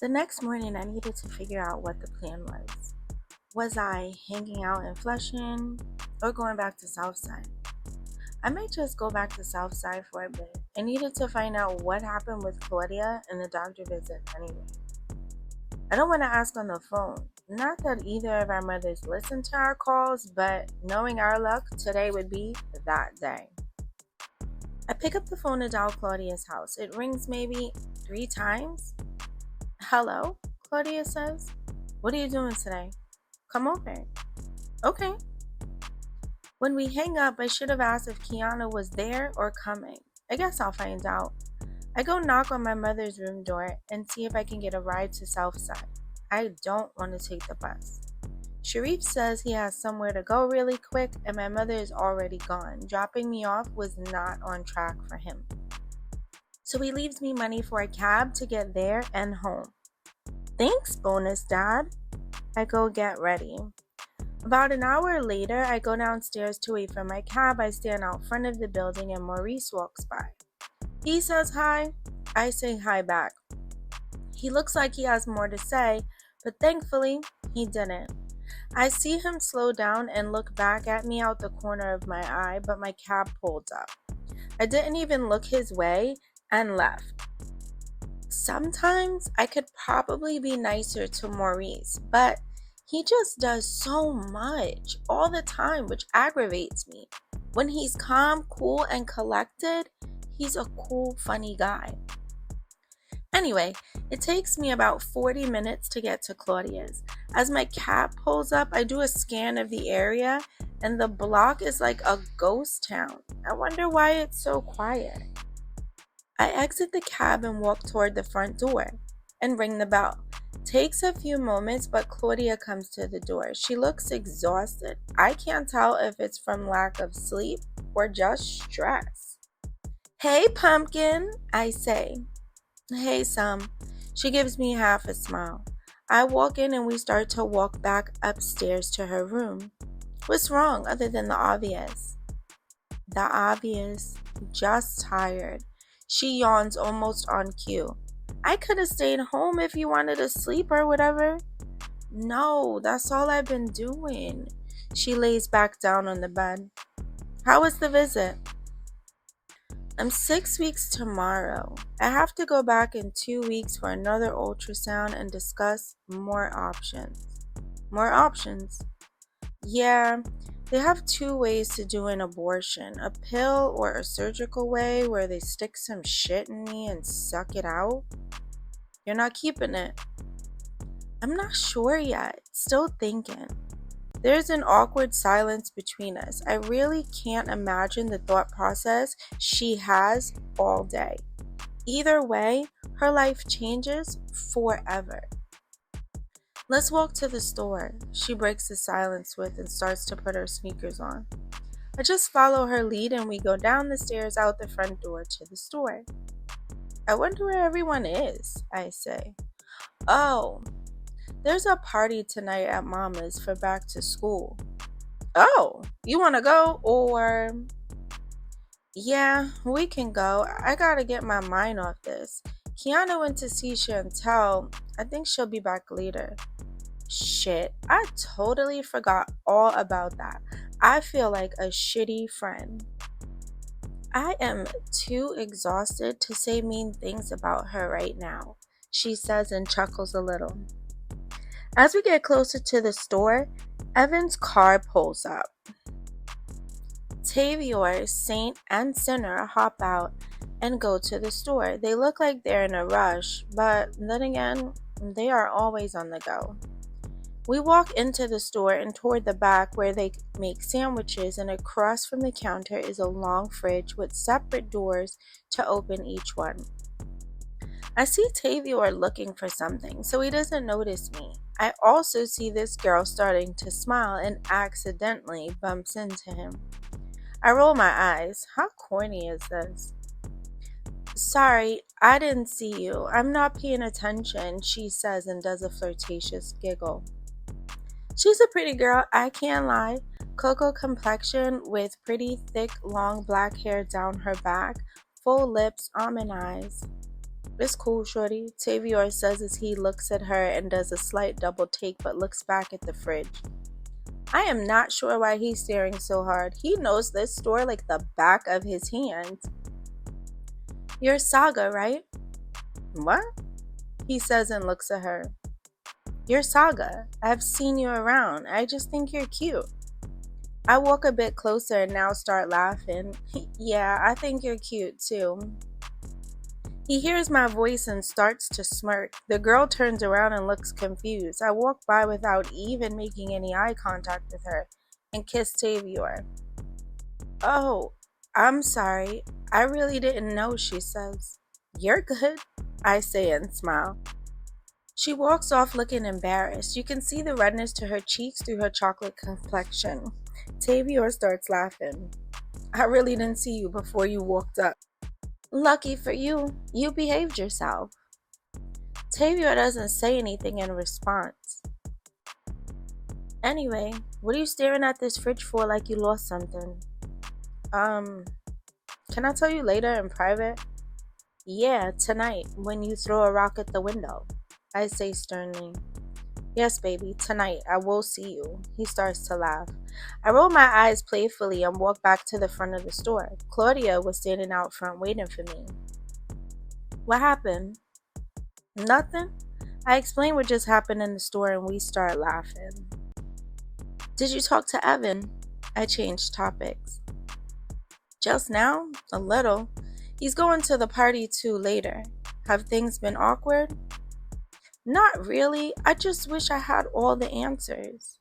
The next morning, I needed to figure out what the plan was. Was I hanging out in Flushing or going back to Southside? I might just go back to Southside for a bit. I needed to find out what happened with Claudia and the doctor visit anyway. I don't want to ask on the phone. Not that either of our mothers listened to our calls, but knowing our luck, today would be that day. I pick up the phone to dial Claudia's house. It rings maybe 3 times. Hello, Claudia says. What are you doing today? Come over. Okay. When we hang up, I should have asked if Kiana was there or coming. I guess I'll find out. I go knock on my mother's room door and see if I can get a ride to Southside. I don't want to take the bus. Sharif says he has somewhere to go really quick and my mother is already gone. Dropping me off was not on track for him. So he leaves me money for a cab to get there and home. Thanks, bonus dad. I go get ready. About an hour later, I go downstairs to wait for my cab. I stand out front of the building and Maurice walks by. He says hi. I say hi back. He looks like he has more to say, but thankfully, he didn't. I see him slow down and look back at me out the corner of my eye, but my cab pulled up. I didn't even look his way and left. Sometimes I could probably be nicer to Maurice, but he just does so much all the time, which aggravates me. When he's calm, cool, and collected, he's a cool, funny guy. Anyway, it takes me about 40 minutes to get to Claudia's. As my cab pulls up, I do a scan of the area, and the block is like a ghost town. I wonder why it's so quiet. I exit the cab and walk toward the front door and ring the bell. Takes a few moments, but Claudia comes to the door. She looks exhausted. I can't tell if it's from lack of sleep or just stress. Hey, pumpkin, I say. Hey, Sam. She gives me half a smile. I walk in and we start to walk back upstairs to her room. What's wrong other than the obvious? The obvious. Just tired. She yawns almost on cue. I could have stayed home if you wanted to sleep or whatever. No, that's all I've been doing. She lays back down on the bed. How was the visit? I'm 6 weeks tomorrow. I have to go back in 2 weeks for another ultrasound and discuss more options. More options? Yeah, they have 2 ways to do an abortion. A pill or a surgical way where they stick some shit in me and suck it out. You're not keeping it. I'm not sure yet. Still thinking. There's an awkward silence between us. I really can't imagine the thought process she has all day. Either way, her life changes forever. Let's walk to the store, she breaks the silence with and starts to put her sneakers on. I just follow her lead and we go down the stairs out the front door to the store. I wonder where everyone is, I say. Oh, there's a party tonight at Mama's for back to school. Oh, you want to go or... Yeah, we can go. I gotta get my mind off this. Kiana went to see Chantel. I think she'll be back later. Shit, I totally forgot all about that. I feel like a shitty friend. I am too exhausted to say mean things about her right now, she says and chuckles a little. As we get closer to the store, Evan's car pulls up. Tavior, Saint, and Sinner hop out and go to the store. They look like they're in a rush, but then again, they are always on the go. We walk into the store and toward the back where they make sandwiches, and across from the counter is a long fridge with separate doors to open each one. I see Tavior looking for something, so he doesn't notice me. I also see this girl starting to smile and accidentally bumps into him. I roll my eyes. How corny is this? Sorry, I didn't see you. I'm not paying attention, she says and does a flirtatious giggle. She's a pretty girl, I can't lie. Cocoa complexion with pretty thick, long black hair down her back, full lips, almond eyes. It's cool, shorty, Tavior says as he looks at her and does a slight double take but looks back at the fridge. I am not sure why he's staring so hard. He knows this store like the back of his hand. You're Saga, right? What? He says and looks at her. You're Saga. I've seen you around. I just think you're cute. I walk a bit closer and now start laughing. Yeah, I think you're cute too. He hears my voice and starts to smirk. The girl turns around and looks confused. I walk by without even making any eye contact with her and kiss Tavior. Oh, I'm sorry. I really didn't know, she says. You're good, I say and smile. She walks off looking embarrassed. You can see the redness to her cheeks through her chocolate complexion. Tavior starts laughing. I really didn't see you before you walked up. Lucky for you, you behaved yourself. Tavior doesn't say anything in response. Anyway, what are you staring at this fridge for like you lost something? Can I tell you later in private? Yeah, tonight, when you throw a rock at the window, I say sternly. Yes, baby, tonight I will see you. He starts to laugh. I roll my eyes playfully and walk back to the front of the store. Claudia was standing out front waiting for me. What happened? Nothing. I explain what just happened in the store and we start laughing. Did you talk to Evan? I changed topics. Just now? A little. He's going to the party too later. Have things been awkward? Not really. I just wish I had all the answers.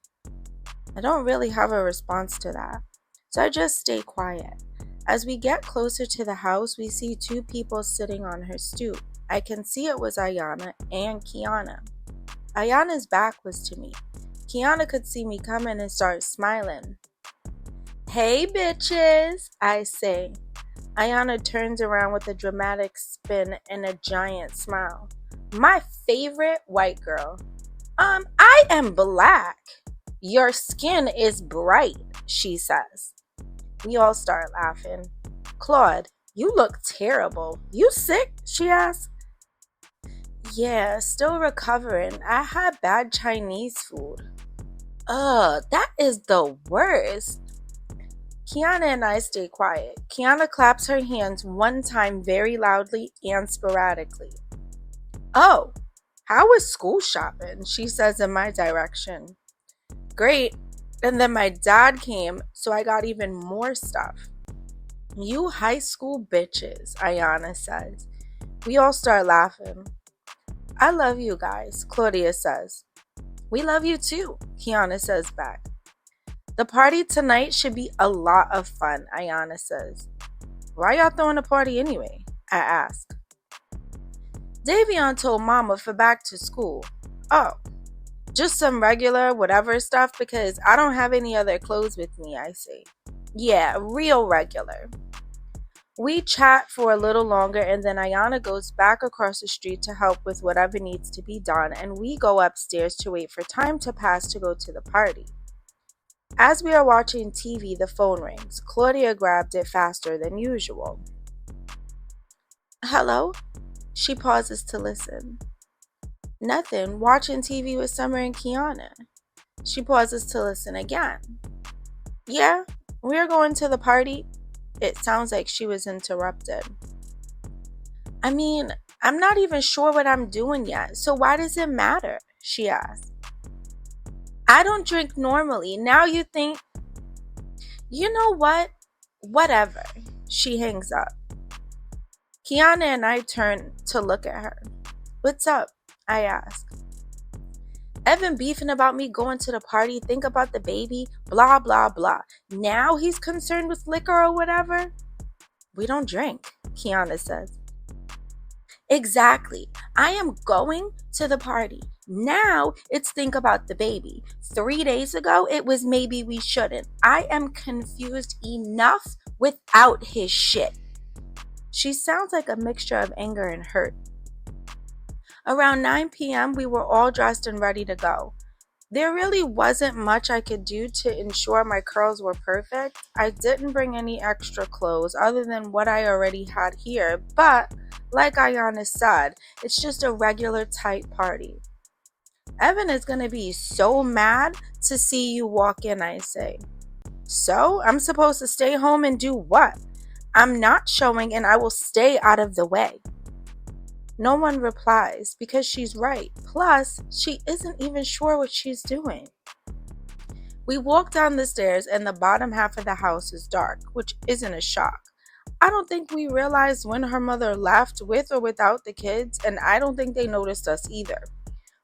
I don't really have a response to that, so I just stay quiet. As we get closer to the house, we see two people sitting on her stoop. I can see it was Ayana and Kiana. Ayana's back was to me. Kiana could see me coming and start smiling. Hey bitches, I say. Ayana turns around with a dramatic spin and a giant smile. My favorite white girl. I am black. Your skin is bright, she says. We all start laughing. Claude, you look terrible. You sick? She asks. Yeah, still recovering. I had bad Chinese food. Ugh, that is the worst. Kiana and I stay quiet. Kiana claps her hands one time very loudly and sporadically. Oh, how was school shopping? She says in my direction. Great. And then my dad came, so I got even more stuff. You high school bitches, Ayana says. We all start laughing. I love you guys, Claudia says. We love you too, Kiana says back. The party tonight should be a lot of fun, Ayana says. Why y'all throwing a party anyway? I ask. Davion told Mama for back to school. Oh, just some regular whatever stuff because I don't have any other clothes with me, I say. Yeah, real regular. We chat for a little longer and then Ayana goes back across the street to help with whatever needs to be done and we go upstairs to wait for time to pass to go to the party. As we are watching TV, the phone rings. Claudia grabbed it faster than usual. Hello? She pauses to listen. Nothing. Watching TV with Summer and Kiana. She pauses to listen again. Yeah, we're going to the party. It sounds like she was interrupted. I mean, I'm not even sure what I'm doing yet, so why does it matter? She asks. I don't drink normally. Now you think... You know what? Whatever. She hangs up. Kiana and I turn to look at her. What's up? I ask. Evan beefing about me going to the party, think about the baby, blah, blah, blah. Now he's concerned with liquor or whatever? We don't drink, Kiana says. Exactly. I am going to the party. Now it's think about the baby. 3 days ago, it was maybe we shouldn't. I am confused enough without his shit. She sounds like a mixture of anger and hurt. Around 9 p.m., we were all dressed and ready to go. There really wasn't much I could do to ensure my curls were perfect. I didn't bring any extra clothes other than what I already had here, but like Ayana said, it's just a regular tight party. Evan is going to be so mad to see you walk in, I say. So, I'm supposed to stay home and do what? I'm not showing and I will stay out of the way. No one replies because she's right. Plus, she isn't even sure what she's doing. We walk down the stairs and the bottom half of the house is dark, which isn't a shock. I don't think we realized when her mother left with or without the kids, and I don't think they noticed us either.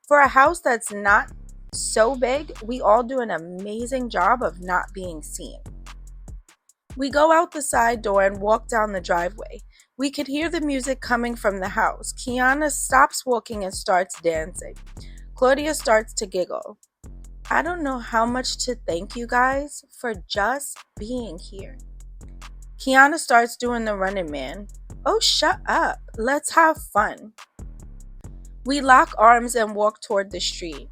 For a house that's not so big, we all do an amazing job of not being seen. We go out the side door and walk down the driveway. We could hear the music coming from the house. Kiana stops walking and starts dancing. Claudia starts to giggle. I don't know how much to thank you guys for just being here. Kiana starts doing the running man. Oh, shut up. Let's have fun. We lock arms and walk toward the street.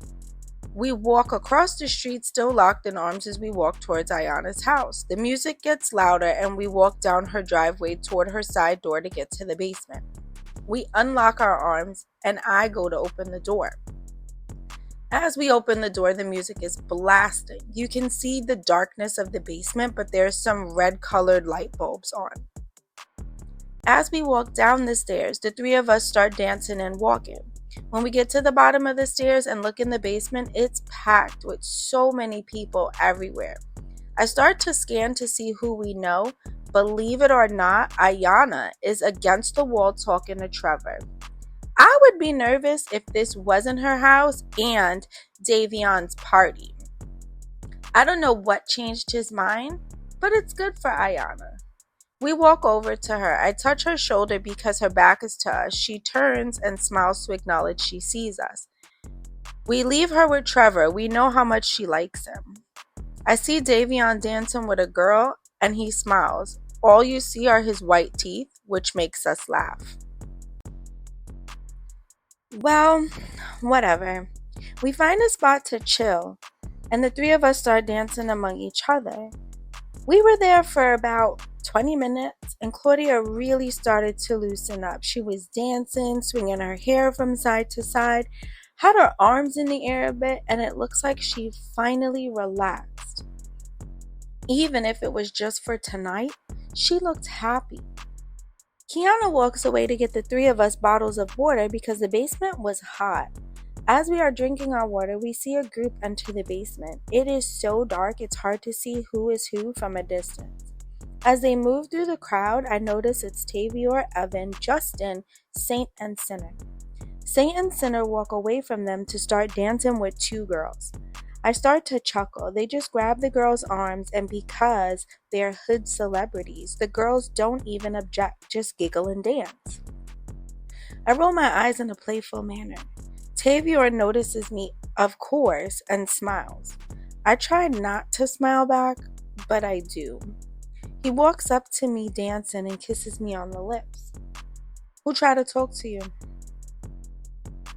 We walk across the street still locked in arms as we walk towards Ayana's house. The music gets louder and we walk down her driveway toward her side door to get to the basement. We unlock our arms and I go to open the door. As we open the door, the music is blasting. You can see the darkness of the basement, but there's some red-colored light bulbs on. As we walk down the stairs, the three of us start dancing and walking. When we get to the bottom of the stairs and look in the basement, it's packed with so many people everywhere. I start to scan to see who we know. Believe it or not, Ayana is against the wall talking to Trevor. I would be nervous if this wasn't her house and Davion's party. I don't know what changed his mind, but it's good for Ayana. We walk over to her. I touch her shoulder because her back is to us. She turns and smiles to acknowledge she sees us. We leave her with Trevor. We know how much she likes him. I see Davion dancing with a girl and he smiles. All you see are his white teeth, which makes us laugh. Well, whatever. We find a spot to chill, and the three of us start dancing among each other. We were there for about 20 minutes, and Claudia really started to loosen up. She was dancing, swinging her hair from side to side, had her arms in the air a bit, and it looks like she finally relaxed. Even if it was just for tonight, she looked happy. Kiana walks away to get the three of us bottles of water because the basement was hot. As we are drinking our water, we see a group enter the basement. It is so dark, it's hard to see who is who from a distance. As they move through the crowd, I notice it's Tavior, Evan, Justin, Saint, and Sinner. Saint and Sinner walk away from them to start dancing with two girls. I start to chuckle. They just grab the girls' arms, and because they're hood celebrities, the girls don't even object, just giggle and dance. I roll my eyes in a playful manner. Tavior notices me, of course, and smiles. I try not to smile back, but I do. He walks up to me dancing and kisses me on the lips. Who tried to talk to you?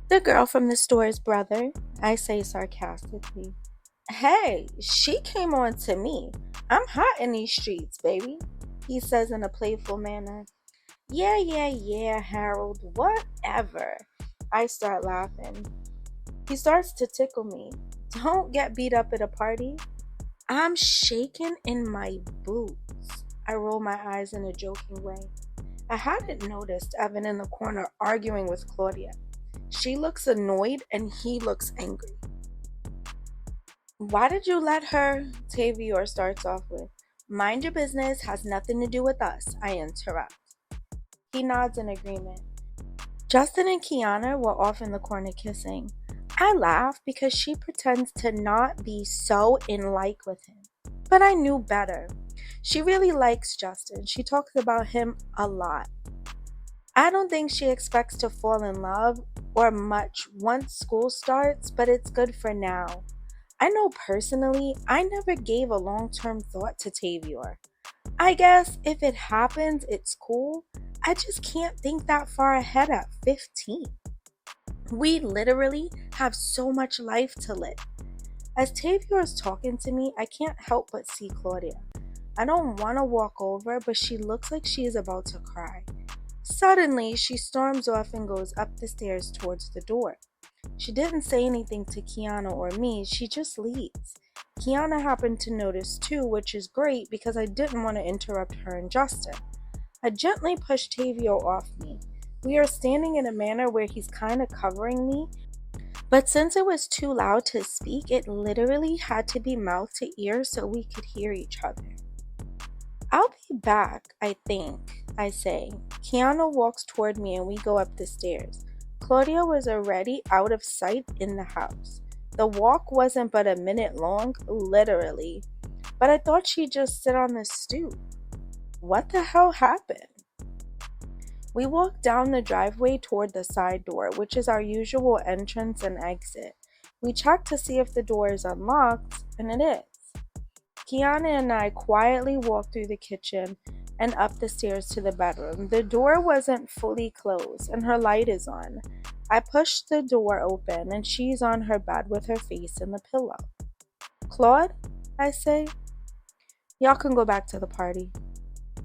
The girl from the store's brother, I say sarcastically. Hey, she came on to me. I'm hot in these streets, baby, he says in a playful manner. Yeah, Harold, whatever. I start laughing. He starts to tickle me. Don't get beat up at a party. I'm shaking in my boots. I roll my eyes in a joking way. I hadn't noticed Evan in the corner arguing with Claudia. She looks annoyed and he looks angry. Why did you let her? Tavior starts off with. Mind your business, has nothing to do with us, I interrupt. He nods in agreement. Justin and Kiana were off in the corner kissing. I laugh because she pretends to not be so in like with him. But I knew better. She really likes Justin. She talks about him a lot. I don't think she expects to fall in love or much once school starts, but it's good for now. I know personally, I never gave a long-term thought to Tavior. I guess if it happens, it's cool. I just can't think that far ahead at 15. We literally have so much life to live. As Tavia is talking to me, I can't help but see Claudia. I don't want to walk over, but she looks like she is about to cry. Suddenly, she storms off and goes up the stairs towards the door. She didn't say anything to Kiana or me, she just leaves. Kiana happened to notice too, which is great because I didn't want to interrupt her and Justin. I gently pushed Tavio off me. We are standing in a manner where he's kind of covering me, but since it was too loud to speak, it literally had to be mouth to ear so we could hear each other. I'll be back, I think, I say. Kiana walks toward me and we go up the stairs. Claudia was already out of sight in the house. The walk wasn't but a minute long, literally, but I thought she'd just sit on the stoop. What the hell happened? We walk down the driveway toward the side door, which is our usual entrance and exit. We check to see if the door is unlocked, and it is. Kiana and I quietly walk through the kitchen and up the stairs to the bedroom. The door wasn't fully closed, and her light is on. I push the door open, and she's on her bed with her face in the pillow. Claude, I say, y'all can go back to the party.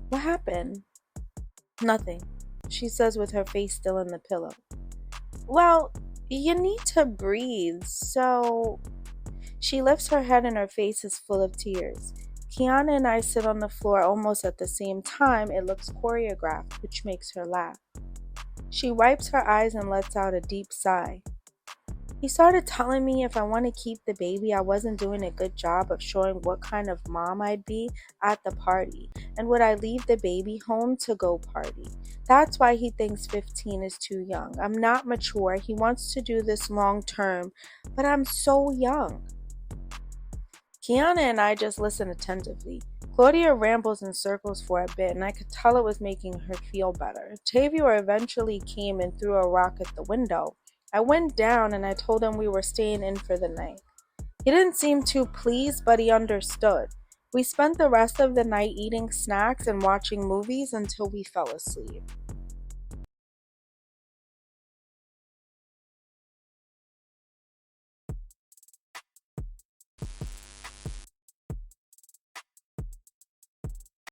What happened? Nothing, she says with her face still in the pillow. Well, you need to breathe, so... She lifts her head and her face is full of tears. Kiana and I sit on the floor almost at the same time. It looks choreographed, which makes her laugh. She wipes her eyes and lets out a deep sigh. He started telling me if I want to keep the baby, I wasn't doing a good job of showing what kind of mom I'd be at the party, and would I leave the baby home to go party. That's why he thinks 15 is too young. I'm not mature. He wants to do this long term, but I'm so young. Kiana and I just listen attentively. Claudia rambles in circles for a bit, and I could tell it was making her feel better. Tavio eventually came and threw a rock at the window. I went down and I told him we were staying in for the night. He didn't seem too pleased, but he understood. We spent the rest of the night eating snacks and watching movies until we fell asleep.